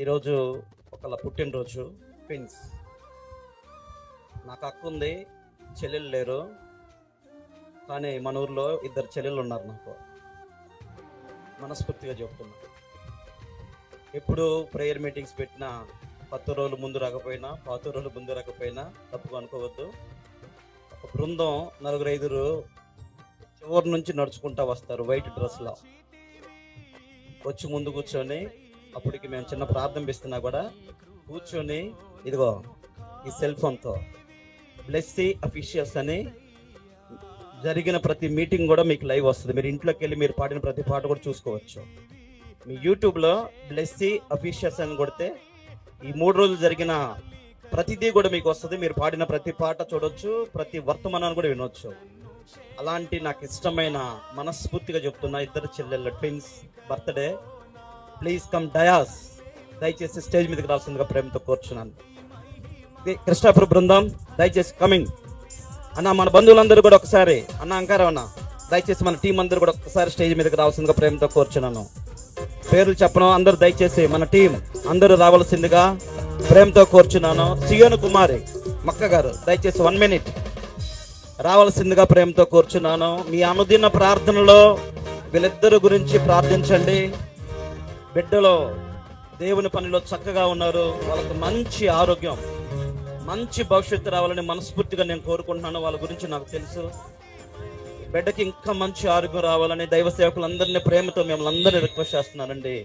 ఈరోజు ఒకళ్ళ పుట్టినరోజు. ట్విన్స్. నాకు అక్క ఉంది, చెల్లెలు లేరు. కానీ మన ఊర్లో ఇద్దరు చెల్లెలు ఉన్నారు. నాకు మనస్ఫూర్తిగా చెప్తున్నా, ఎప్పుడు ప్రేయర్ మీటింగ్స్ పెట్టినా 10 రోజులు ముందు రాకపోయినా 10 రోజులు ముందు రాకపోయినా తప్పుగా అనుకోవద్దు. ఒక బృందం 4-5 చివరి నుంచి నడుచుకుంటా వస్తారు వైట్ డ్రెస్లో. వచ్చి ముందు కూర్చొని, అప్పటికి మేము చిన్న ప్రార్థన ఇస్తున్నా కూడా కూర్చొని, ఇదిగో ఈ సెల్ ఫోన్తో బ్లెస్సీ అఫీషియల్స్ అని జరిగిన ప్రతి మీటింగ్ కూడా మీకు లైవ్ వస్తుంది. మీరు ఇంట్లోకి వెళ్ళి మీరు పాడిన ప్రతి పాట కూడా చూసుకోవచ్చు. మీ యూట్యూబ్లో బ్లెస్సీ అఫీషియల్స్ అని కొడితే ఈ 3 రోజులు జరిగిన ప్రతిదీ కూడా మీకు వస్తుంది. మీరు పాడిన ప్రతి పాట చూడొచ్చు, ప్రతి వర్తమానాన్ని కూడా వినొచ్చు. అలాంటి నాకు ఇష్టమైన, మనస్ఫూర్తిగా చెప్తున్నా, ఇద్దరు చెల్లెళ్ళ twins birthday. Please come dais. దయచేసి స్టేజ్ మీదకి రావాల్సిందిగా ప్రేమతో కోరుచున్నాను. కృష్ణాపుర బృందం దయచేసి కమింగ్ అన్న. మన బంధువులందరూ కూడా ఒకసారి, అన్న అంకారం అన్న, దయచేసి మన టీం అందరూ కూడా ఒకసారి స్టేజ్ మీదకి రావాల్సిందిగా ప్రేమతో కోరుచున్నాను. పేర్లు చెప్పను, అందరూ దయచేసి మన టీం అందరూ రావాల్సిందిగా ప్రేమతో కోరుచున్నాను. సియోను కుమారి మక్క గారు దయచేసి 1 minute రావాల్సిందిగా ప్రేమతో కోరుచున్నాను. మీ అనుదిన ప్రార్థనలో వీళ్ళిద్దరు గురించి ప్రార్థించండి. బిడ్డలో దేవుని పనిలో చక్కగా ఉన్నారు, వాళ్ళకి మంచి ఆరోగ్యం, మంచి భవిష్యత్తు రావాలని మనస్ఫూర్తిగా నేను కోరుకుంటున్నాను. వాళ్ళ గురించి నాకు తెలుసు. బిడ్డకి ఇంకా మంచి ఆరోగ్యం రావాలని దైవ సేవకులందరినీ ప్రేమతో మిమ్మల్ని అందరినీ రిక్వెస్ట్ చేస్తున్నానండి.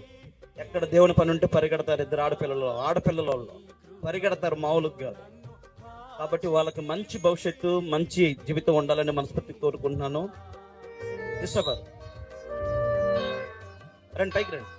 ఎక్కడ దేవుని పని ఉంటే పరిగెడతారు. ఇద్దరు ఆడపిల్లలు పరిగెడతారు, మామూలుగా కాదు. కాబట్టి వాళ్ళకి మంచి భవిష్యత్తు, మంచి జీవితం ఉండాలని మనస్ఫూర్తి కోరుకుంటున్నాను. క్రిస్టోఫర్ రండి, పైకి రండి.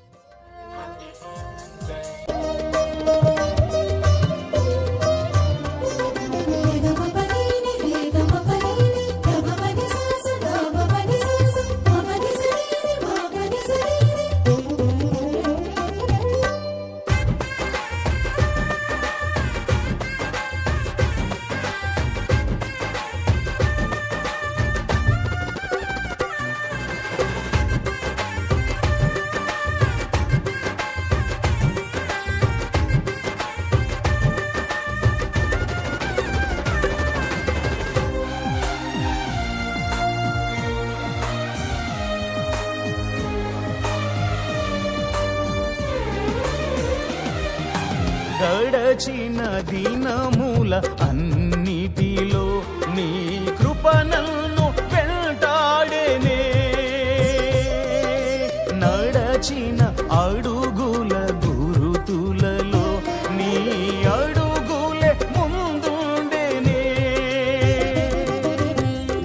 గడచిన దినముల అన్నిటిలో నీ కృప నన్ను వెంటాడేనే. నడచిన అడుగుల గురుతులలో నీ అడుగులే ముందుండేనే.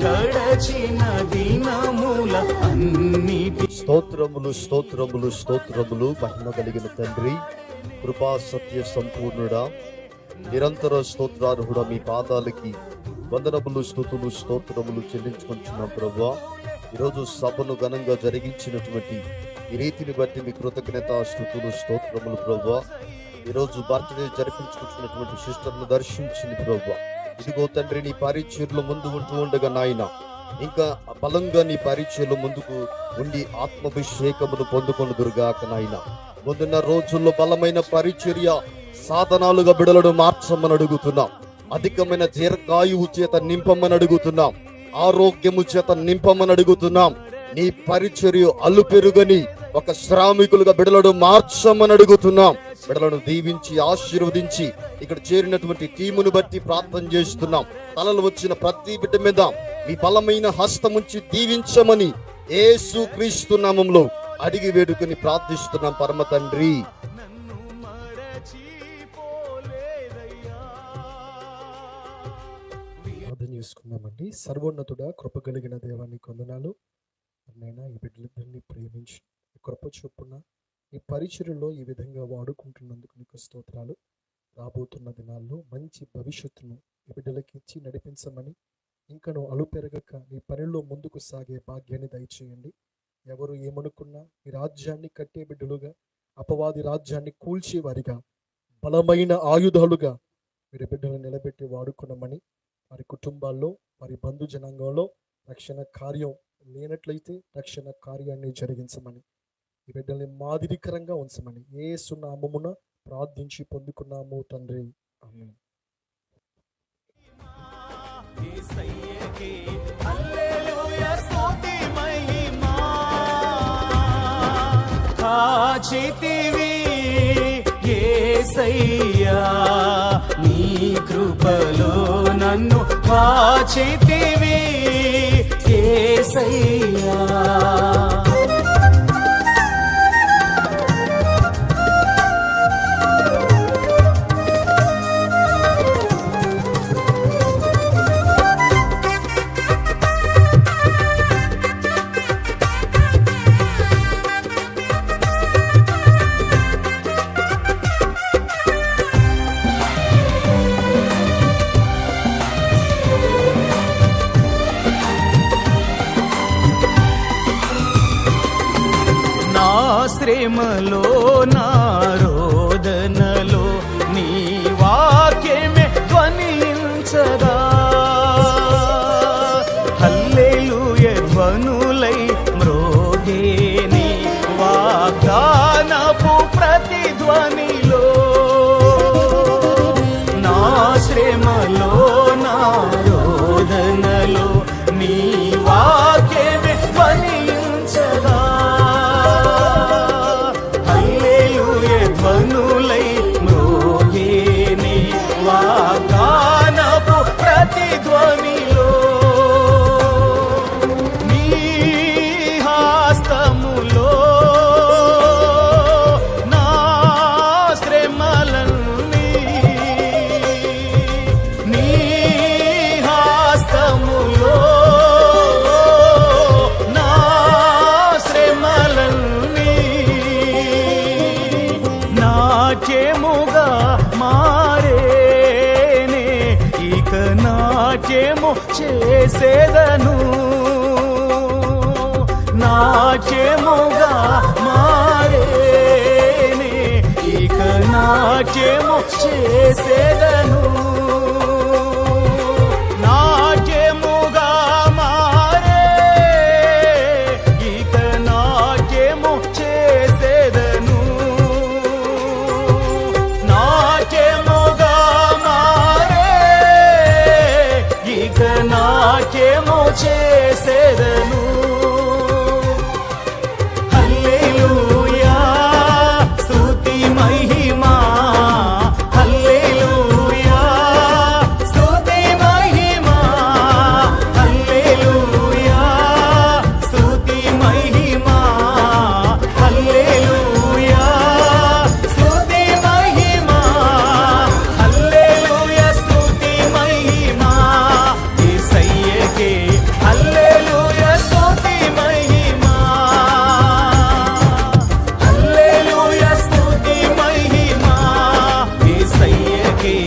గడచిన దినముల అన్నిటి స్తోత్రములు స్తోత్రములు స్తోత్రములు. మహిమ కలిగిన తండ్రి, కృపా సత్య సంపూర్ణుడా, నిరంతర స్తోత్రార్హుడా, మీ పాదాలకి వందనములు, స్తుతులు, స్తోత్రములు చెల్లించుకుంటున్నాం ప్రభువా. ఈరోజు సభను ఘనంగా జరిగించినటువంటి ఈ రీతిని బట్టి మీ కృతజ్ఞత, స్తుతులు, స్తోత్రములు ప్రభువా. ఈరోజు బర్త్డే జరిపించుకుంటున్నటువంటి సిస్టర్ను దర్శించింది ప్రభువా. ఇదిగో తండ్రి, నీ పరిచర్లో ముందు ఉంటూ ఉండగా నాయన, ఇంకా బలంగా నీ పరిచయలో ముందుకు ఉండి ఆత్మాభిషేకమును పొందుకొనుదురుగాక నాయన. ముందున్న రోజుల్లో బలమైన పరిచర్య సాధనాలుగా బిడలను మార్చమని అడుగుతున్నాం. అధికమైన దీర్ఘాయువు చేత నింపమని అడుగుతున్నాం. ఆరోగ్యము చేత నింపమని అడుగుతున్నాం. నీ పరిచర్య అల్లుపెరుగని ఒక శ్రామికులుగా బిడలను మార్చమని అడుగుతున్నాం. బిడలను దీవించి ఆశీర్వదించి ఇక్కడ చేరినటువంటి టీమును బట్టి ప్రార్థన చేస్తున్నాం. తలలు వచ్చిన ప్రతి బిడ్డ మీద మీ బలమైన హస్తముంచి దీవించమని యేసు క్రీస్తు నామములో అడిగి వేడుకొని ప్రార్థిస్తున్నాం పరమ తండ్రి. ప్రార్థన చేసుకున్నామండి. సర్వోన్నతుడా, కృప కలిగిన దేవానికి వందనాలు. అన్నైనా ఈ బిడ్డలిద్దరిని ప్రేమించి కృప చొప్పున ఈ పరిచర్యలో ఈ విధంగా వాడుకుంటున్నందుకు నీకు స్తోత్రాలు. రాబోతున్న దినాల్లో మంచి భవిష్యత్తును ఈ బిడ్డలకి ఇచ్చి నడిపించమని, ఇంకను అలుపెరగక నీ పనిలో ముందుకు సాగే భాగ్యాన్ని దయచేయండి. ఎవరు ఏమనుకున్నా ఈ రాజ్యాన్ని కట్టే బిడ్డలుగా, అపవాది రాజ్యాన్ని కూల్చేవారిగా, బలమైన ఆయుధాలుగా మీరు బిడ్డలను నిలబెట్టి వాడుకున్నామని, వారి కుటుంబాల్లో, వారి బంధు జనాంగంలో రక్షణ కార్యం లేనట్లయితే రక్షణ కార్యాన్ని జరిగించమని, ఈ బిడ్డల్ని మాదిరికరంగా ఉంచమని యేసు నామమున ప్రార్థించి పొందుకున్నాము తండ్రి. ఆమేన్. యేసయ్యకే హల్లెలూయా స్తుతి మహిమా. కాచితివి యేసయ్యా నీ కృపలో నన్ను కాచితివి యేసయ్యా. నా శ్రమలో నా రోదనలో నీ వాక్యమే ధ్వనించగా హల్లెలూయా ధ్వనులై మ్రోగేని వాగ్దానపు ప్రతిధ్వనిలో. నా శ్రమలో నా రోదనలో నీ వాక్యమే ధ్వనించగా ధ్వనులై మ్రోగేని వాగ్దానపు ప్రతిధ్వనిలో. నీ హస్తములో నా శ్రమలన్నీ, నీ హస్తములో నా శ్రమలన్నీ నాట్యముగా మారేనే, ఇక నాట్యము చేసేదను. నాట్యముగా మారేనే, ఇక నాట్యము చేసేదను. నాట్యముగా మారే, ఇక నాట్యము చేసేదను. నాట్యముగా మారే, ఇక నాట్యము చేసేదను. హల్లెలూయా స్తుతి మహిమా. హల్లెలూయా స్తుతి మహిమా. హల్లెలూయా స్తుతి మహిమా. హల్లెలూయా స్తుతి మహిమా. హల్లెలూయా స్తుతి మహిమా. యేసయ్యకే హల్లెలూయా స్తుతి మహిమా. హల్లెలూయా స్తుతి మహిమా. యేసయ్యకే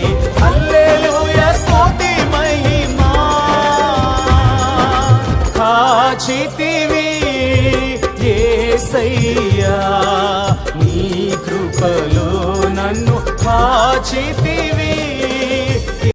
హల్లెలూయా స్తుతి మహిమా. కాచితివి యేసయ్యా నీ కృపలో నన్ను కాచితివి